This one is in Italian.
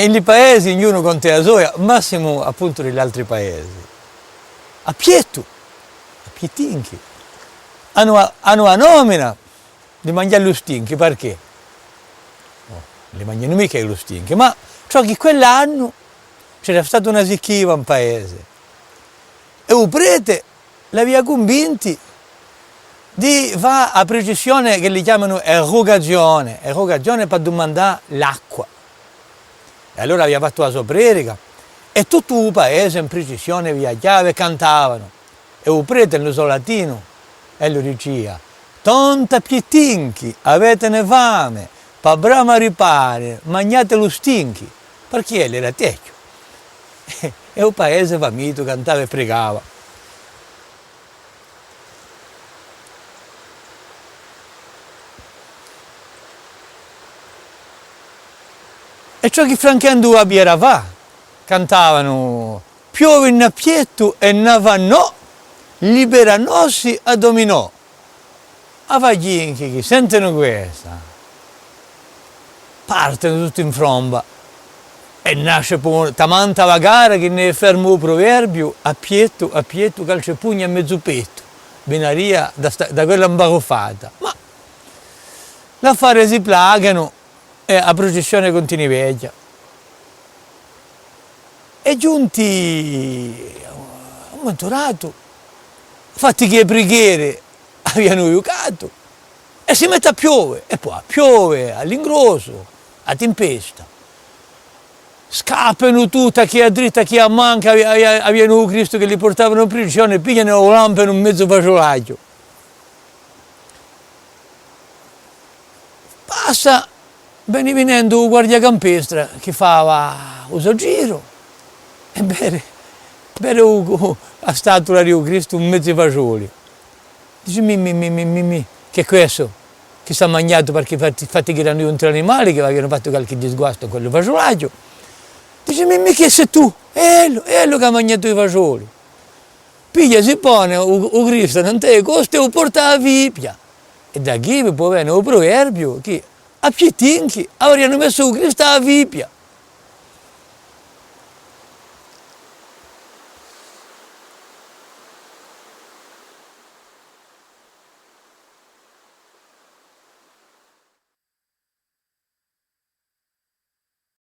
E nei paesi ognuno con te a soia, massimo appunto negli altri paesi. A pietinchi. Hanno a nomina di mangiare lo stinchi, perché? Oh, li mangiano mica lo stinchi, ma ciò che quell'anno c'era stata una sicchiva in paese. E il prete l'aveva convinti di fare a precisione che li chiamano erogazione per domandare l'acqua. E allora aveva fatto la sua predica e tutto il paese in precisione viaggiava e cantavano. E il prete non so latino e lo diceva: tonta pietinchi, avete ne fame, pa brama ripare, mangiate lo stinchi, perché lui era tecchio. E il paese famito cantava e pregava. E ciò che francando a Bieravà cantavano: piove in appietto e navanno, libera nossi a dominò. A faginchi che sentono questa, partono tutti in fromba e nasce tamanta vagare che ne fermo il proverbio: appietto, calce pugna a mezzo petto, benaria da quella imbaruffata. Ma l'affare si plagano e la processione continuiveggia. E giunti a un maturato, fatti che preghiere abbiano aiutato, e si mette a piove, e poi piove all'ingrosso, a tempesta. Scappano tutti, chi a dritta, chi a manca, avevano Cristo che li portavano in prigione, pigliano la lampa in un mezzo fasciolaggio. Passa bene venendo un guardiacampestre che fa uso giro e bere a statua di Cristo un mezzo fascioli. Dice che questo che sta mangiato perché fatti che erano contro animali che avevano fatto qualche disguasto con quello fasciolaggio. Dice che sei tu? Ello che ha mangiato i fascioli. Piglia si pone o Cristo non te costa e lo porta a vipia. E da chi può venire il proverbio che a pietinchi avranno messo Cristo a vipia.